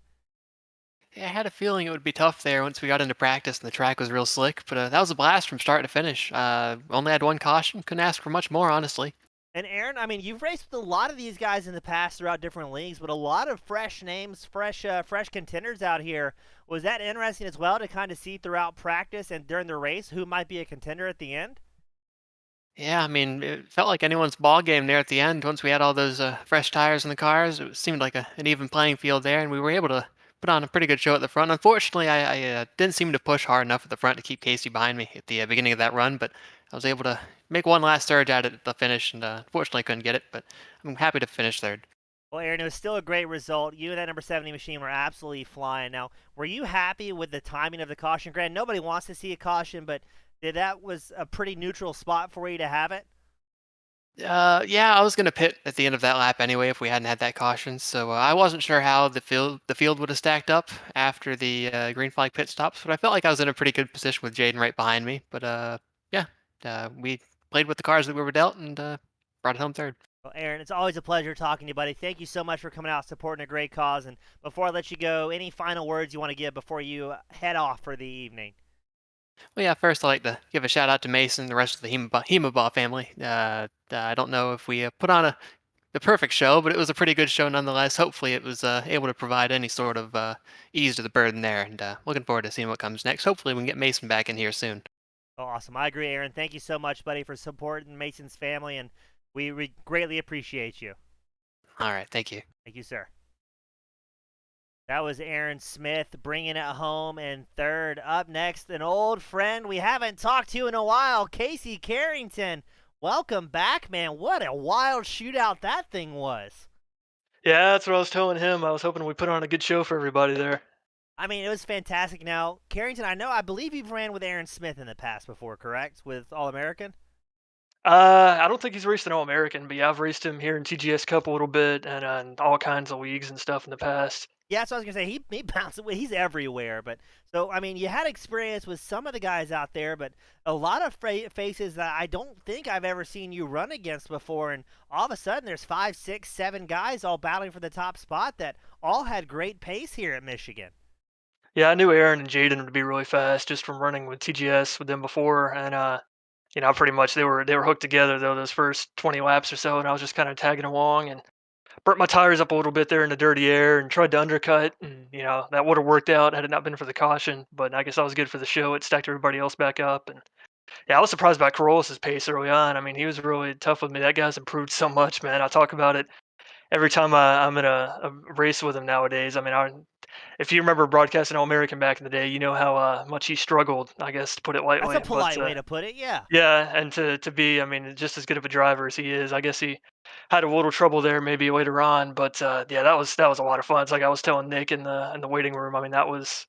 Yeah, I had a feeling it would be tough there once we got into practice and the track was real slick, but that was a blast from start to finish. Only had one caution, couldn't ask for much more, honestly. And Aaron, I mean, you've raced with a lot of these guys in the past throughout different leagues, but a lot of fresh names, fresh contenders out here. Was that interesting as well to kind of see throughout practice and during the race who might be a contender at the end? Yeah, I mean, it felt like anyone's ball game there at the end. Once we had all those fresh tires in the cars, it seemed like an even playing field there, and we were able to put on a pretty good show at the front. Unfortunately, I didn't seem to push hard enough at the front to keep Casey behind me at the beginning of that run, but I was able to make one last surge at it at the finish, and unfortunately couldn't get it, but I'm happy to finish third. Well, Aaron, it was still a great result. You and that number 70 machine were absolutely flying. Now, were you happy with the timing of the caution? Grant, nobody wants to see a caution, but that was a pretty neutral spot for you to have it? Yeah, I was gonna pit at the end of that lap anyway if we hadn't had that caution. So I wasn't sure how the field would have stacked up after the green flag pit stops, but I felt like I was in a pretty good position with Jaden right behind me. But yeah, we played with the cars that we were dealt and brought it home third. Well, Aaron, it's always a pleasure talking to you, buddy. Thank you so much for coming out supporting a great cause. And before I let you go, any final words you want to give before you head off for the evening? Well, yeah, first I'd like to give a shout out to Mason and the rest of the Hemaba family. I don't know if we put on the perfect show, but it was a pretty good show nonetheless. Hopefully, it was able to provide any sort of ease to the burden there, and looking forward to seeing what comes next. Hopefully, we can get Mason back in here soon. Oh, awesome. I agree, Aaron. Thank you so much, buddy, for supporting Mason's family, and we greatly appreciate you. All right, thank you. Thank you, sir. That was Aaron Smith bringing it home in third. Up next, an old friend we haven't talked to in a while, Casey Carrington. Welcome back, man. What a wild shootout that thing was. Yeah, that's what I was telling him. I was hoping we put on a good show for everybody there. I mean, it was fantastic. Now, Carrington, I believe you've ran with Aaron Smith in the past before, correct? With All American? I don't think he's raced an All-American, but yeah, I've raced him here in TGS Cup a little bit and in all kinds of leagues and stuff in the past. Yeah, so I was gonna say he bounces. He's everywhere. But so I mean, you had experience with some of the guys out there, but a lot of faces that I don't think I've ever seen you run against before. And all of a sudden, there's 5, 6, 7 guys all battling for the top spot that all had great pace here at Michigan. Yeah, I knew Aaron and Jaden would be really fast just from running with TGS with them before, and pretty much they were hooked together though those first 20 laps or so, and I was just kind of tagging along and burnt my tires up a little bit there in the dirty air and tried to undercut, and that would have worked out had it not been for the caution. But I guess I was good for the show. It stacked everybody else back up, and yeah, I was surprised by Corollas's pace early on. I mean, he was really tough with me. That guy's improved so much, man. I talk about it every time I'm in a race with him nowadays. I mean, if you remember broadcasting All American back in the day, you know how much he struggled, I guess, to put it That's a lightly. But polite way to put it. Yeah. yeah, and to be, I mean, just as good of a driver as he is, I guess he had a little trouble there maybe later on. But yeah, that was a lot of fun. It's like I was telling Nick in the waiting room. I mean, that was.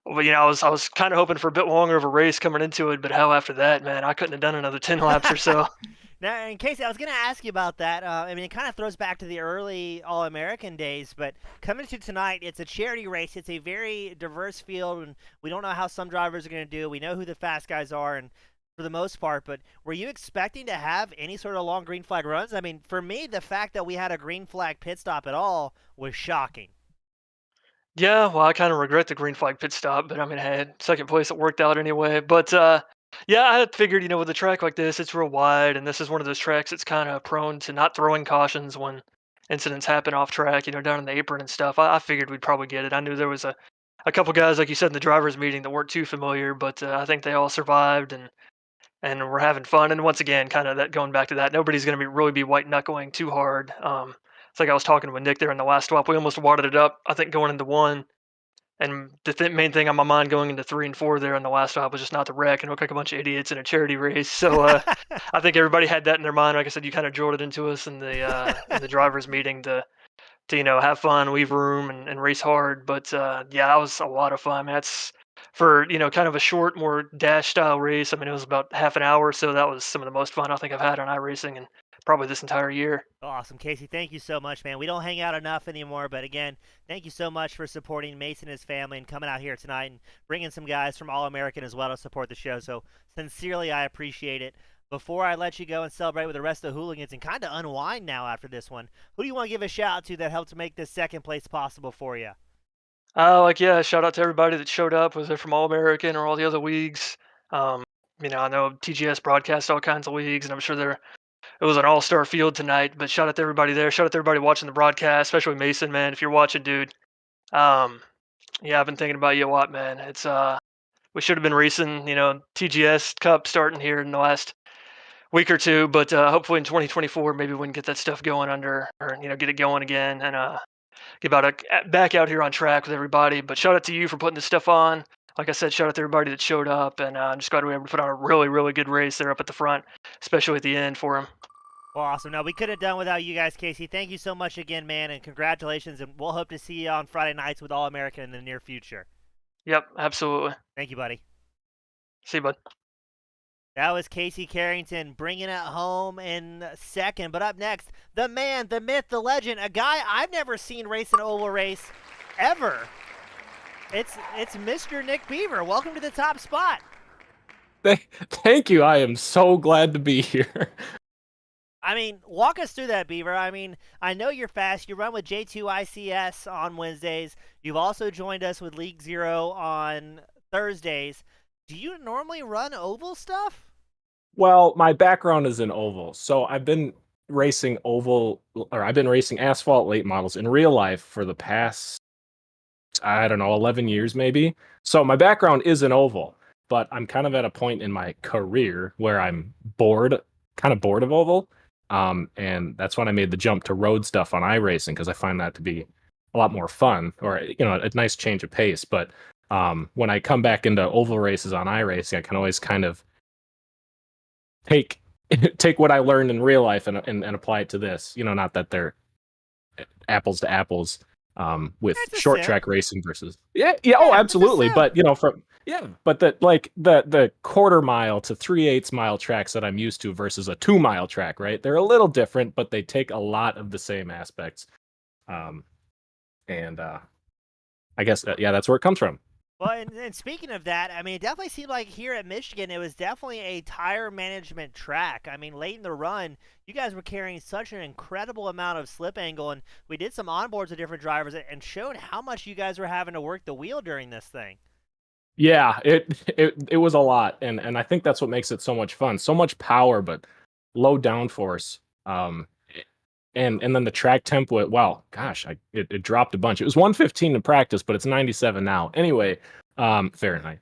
Well, I was kind of hoping for a bit longer of a race coming into it, but hell, after that, man, I couldn't have done another 10 laps or so. Now, in case I was going to ask you about that, I mean, it kind of throws back to the early All American days, but coming to tonight, it's a charity race. It's a very diverse field, and we don't know how some drivers are going to do. We know who the fast guys are, and for the most part, but were you expecting to have any sort of long green flag runs? I mean, for me, the fact that we had a green flag pit stop at all was shocking. Yeah, well, I kind of regret the green flag pit stop, but I mean, hey, second place, it worked out anyway. But yeah, I had figured, with a track like this, it's real wide, and this is one of those tracks that's kind of prone to not throwing cautions when incidents happen off track, down in the apron and stuff. I figured we'd probably get it. I knew there was a couple guys, like you said in the drivers' meeting, that weren't too familiar, but I think they all survived and we're having fun. And once again, kind of that going back to that, nobody's going to be really be white knuckling too hard. It's like I was talking with Nick there in the last swap. We almost wadded it up, I think, going into one. And the main thing on my mind going into 3 and 4 there in the last stop was just not to wreck and look like a bunch of idiots in a charity race. So I think everybody had that in their mind. Like I said, you kind of drilled it into us in the drivers meeting to have fun, leave room, and race hard. But yeah, that was a lot of fun. That's for kind of a short, more dash style race. I mean, it was about half an hour, so that was some of the most fun I think I've had on iRacing in probably this entire year. Awesome, Casey. Thank you so much, man. We don't hang out enough anymore, but again, thank you so much for supporting Mason and his family and coming out here tonight and bringing some guys from All American as well to support the show. So, sincerely, I appreciate it. Before I let you go and celebrate with the rest of the hooligans and kind of unwind now after this one, who do you want to give a shout out to that helped make this second place possible for you? Yeah, shout out to everybody that showed up, whether they're from All American or all the other leagues. Um, I know TGS broadcast all kinds of leagues, and I'm sure it was an all-star field tonight. But shout out to everybody there. Shout out to everybody watching the broadcast, especially Mason, man. If you're watching, dude, um, yeah, I've been thinking about you a lot, man. It's we should have been racing, TGS Cup starting here in the last week or two, but hopefully in 2024, maybe we can get that stuff going under, or get it going again, and back out here on track with everybody. But shout out to you for putting this stuff on. Like I said, shout out to everybody that showed up, and I'm just glad we were able to put on a really, really good race there up at the front, especially at the end for him. Well, awesome. Now, we could have done without you guys, Casey. Thank you so much again, man, and congratulations. And we'll hope to see you on Friday nights with All American in the near future. Yep, absolutely. Thank you, buddy. See you, bud. That was Casey Carrington bringing it home in second. But up next, the man, the myth, the legend, a guy I've never seen race an oval race ever. It's Mr. Nick Beaver. Welcome to the top spot. Thank you. I am so glad to be here. I mean, walk us through that, Beaver. I mean, I know you're fast. You run with J2ICS on Wednesdays. You've also joined us with League Zero on Thursdays. Do you normally run oval stuff? Well, my background is in oval, so I've been racing asphalt late models in real life for the past, I don't know, 11 years maybe. So my background is in oval, but I'm kind of at a point in my career where I'm kind of bored of oval. And that's when I made the jump to road stuff on iRacing because I find that to be a lot more fun, or a nice change of pace. But when I come back into oval races on iRacing, I can always kind of take what I learned in real life and apply it to this. Not that they're apples to apples with It's a short sim. track racing versus oh, Yeah, it's a absolutely. sim. But but the quarter mile to 3/8 mile tracks that I'm used to versus a 2 mile track, right? They're a little different, but they take a lot of the same aspects. And I guess that's where it comes from. Well, and speaking of that, I mean, it definitely seemed like here at Michigan, it was definitely a tire management track. I mean, late in the run, you guys were carrying such an incredible amount of slip angle, and we did some onboards with different drivers and showed how much you guys were having to work the wheel during this thing. Yeah, it was a lot, and I think that's what makes it so much fun. So much power, but low downforce. And then the track tempo, well, gosh, it dropped a bunch. It was 115 in practice, but it's 97 now. Anyway, Fahrenheit.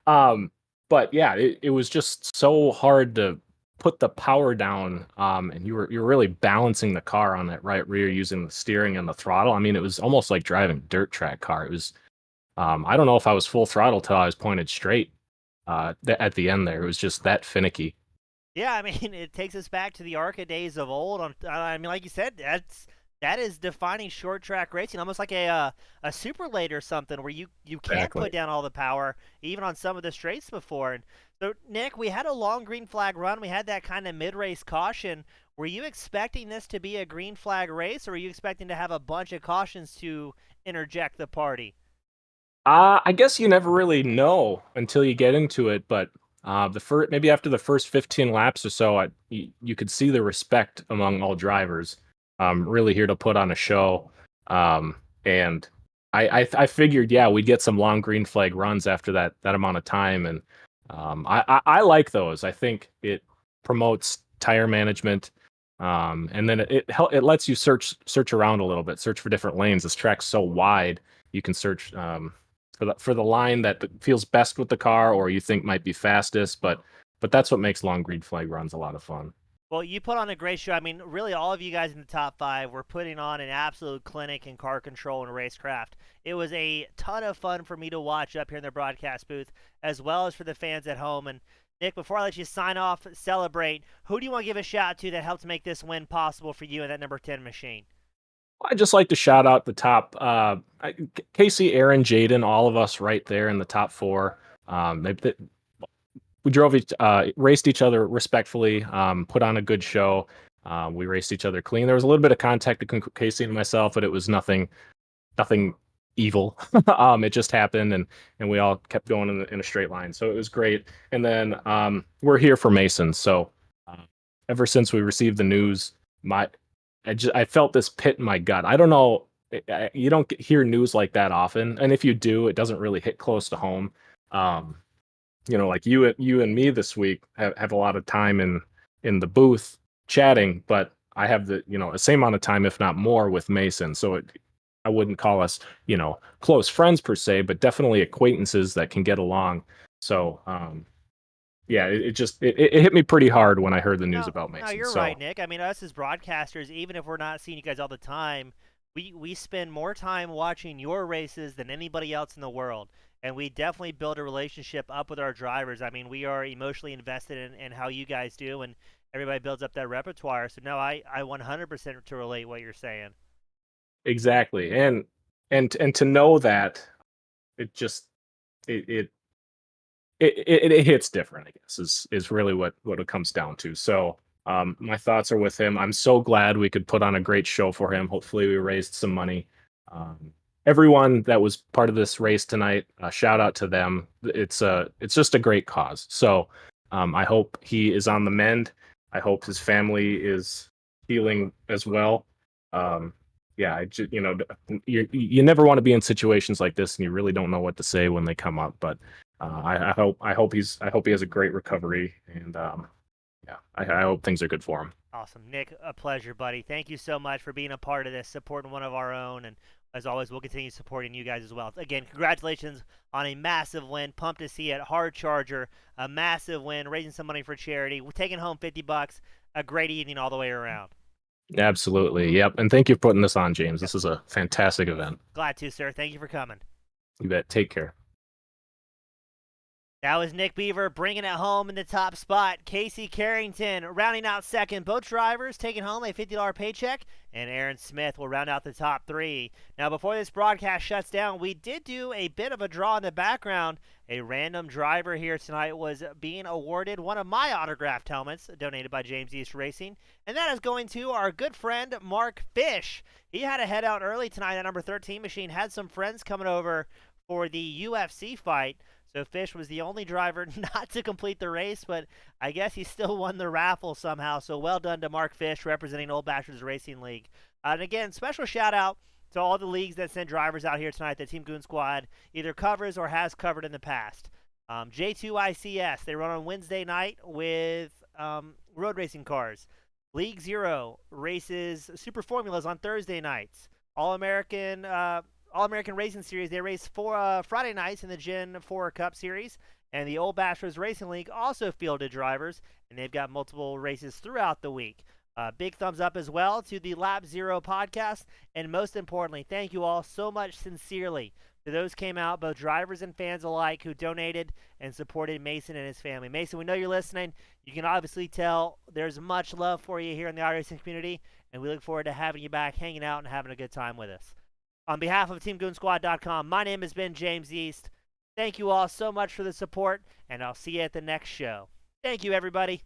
But yeah, it was just so hard to put the power down. And you're really balancing the car on that right rear using the steering and the throttle. I mean, it was almost like driving a dirt track car. It was, I don't know if I was full throttle till I was pointed straight. At the end there, it was just that finicky. Yeah, I mean, it takes us back to the ARCA days of old. I mean, like you said, that is defining short track racing, almost like a super late or something, where you can't Exactly. put down all the power, even on some of the straights before. And so, Nick, we had a long green flag run. We had that kind of mid-race caution. Were you expecting this to be a green flag race, or were you expecting to have a bunch of cautions to interject the party? I guess you never really know until you get into it, but maybe after the first 15 laps or so, you could see the respect among all drivers. Really here to put on a show, and I figured, yeah, we'd get some long green flag runs after that amount of time, and I like those. I think it promotes tire management, and then it lets you search around a little bit, search for different lanes. This track's so wide, you can search for the line that feels best with the car or you think might be fastest, but that's what makes long green flag runs a lot of fun. Well, you put on a great show. I mean, really, all of you guys in the top five were putting on an absolute clinic in car control and racecraft. It was a ton of fun for me to watch up here in the broadcast booth, as well as for the fans at home. And Nick, before I let you sign off, celebrate, who do you want to give a shout to that helped make this win possible for you in that number 10 machine? I'd just like to shout out the top, Casey, Aaron, Jaden, all of us right there in the top four. raced each other respectfully, put on a good show. We raced each other clean. There was a little bit of contact between Casey and myself, but it was nothing evil. It just happened, and we all kept going in a straight line. So it was great. And then we're here for Mason. So uh, ever since we received the news, I felt this pit in my gut. I don't know. You don't hear news like that often, and if you do, it doesn't really hit close to home. Um, like you and me this week have a lot of time in the booth chatting, but I have the same amount of time, if not more, with Mason. So I wouldn't call us close friends per se, but definitely acquaintances that can get along. So yeah, it hit me pretty hard when I heard the news about Mason. No, you're So right, Nick. I mean, us as broadcasters, even if we're not seeing you guys all the time, we spend more time watching your races than anybody else in the world. And we definitely build a relationship up with our drivers. I mean, we are emotionally invested in how you guys do, and everybody builds up that repertoire. So, no, I 100% to relate what you're saying. exactly, and to know that it just it it hits different, I guess, is really what it comes down to. So my thoughts are with him. I'm so glad we could put on a great show for him. Hopefully we raised some money. Everyone that was part of this race tonight, shout out to them. It's just a great cause. So I hope he is on the mend. I hope his family is healing as well. Yeah, you never want to be in situations like this, and you really don't know what to say when they come up. But I hope he has a great recovery, and yeah, I hope things are good for him. Awesome. Nick, a pleasure, buddy. Thank you so much for being a part of this, supporting one of our own. And as always, we'll continue supporting you guys as well. Again, congratulations on a massive win. Pumped to see it. Hard Charger, a massive win, raising some money for charity. We're taking home $50. A great evening all the way around. Absolutely. Yep. And thank you for putting this on, James. This is a fantastic event. Glad to, sir. Thank you for coming. You bet. Take care. That was Nick Beaver bringing it home in the top spot. Casey Carrington rounding out second. Both drivers taking home a $50 paycheck, and Aaron Smith will round out the top three. Now, before this broadcast shuts down, we did do a bit of a draw in the background. A random driver here tonight was being awarded one of my autographed helmets donated by James East Racing, and that is going to our good friend Mark Fish. He had to head out early tonight at number 13 machine, had some friends coming over for the UFC fight. So Fish was the only driver not to complete the race, but I guess he still won the raffle somehow. So well done to Mark Fish representing Old Bastards Racing League. And again, special shout out to all the leagues that send drivers out here tonight that Team Goon Squad either covers or has covered in the past. J2ICS, they run on Wednesday night with road racing cars. League Zero races Super Formulas on Thursday nights. All-American Racing Series, they race Friday nights in the Gen 4 Cup Series. And the Old Bastards Racing League also fielded drivers, and they've got multiple races throughout the week. Big thumbs up as well to the Lap Zero podcast. And most importantly, thank you all so much sincerely to those came out, both drivers and fans alike, who donated and supported Mason and his family. Mason, we know you're listening. You can obviously tell there's much love for you here in the iRacing community, and we look forward to having you back, hanging out, and having a good time with us. On behalf of TeamGoonSquad.com, my name has been James East. Thank you all so much for the support, and I'll see you at the next show. Thank you, everybody.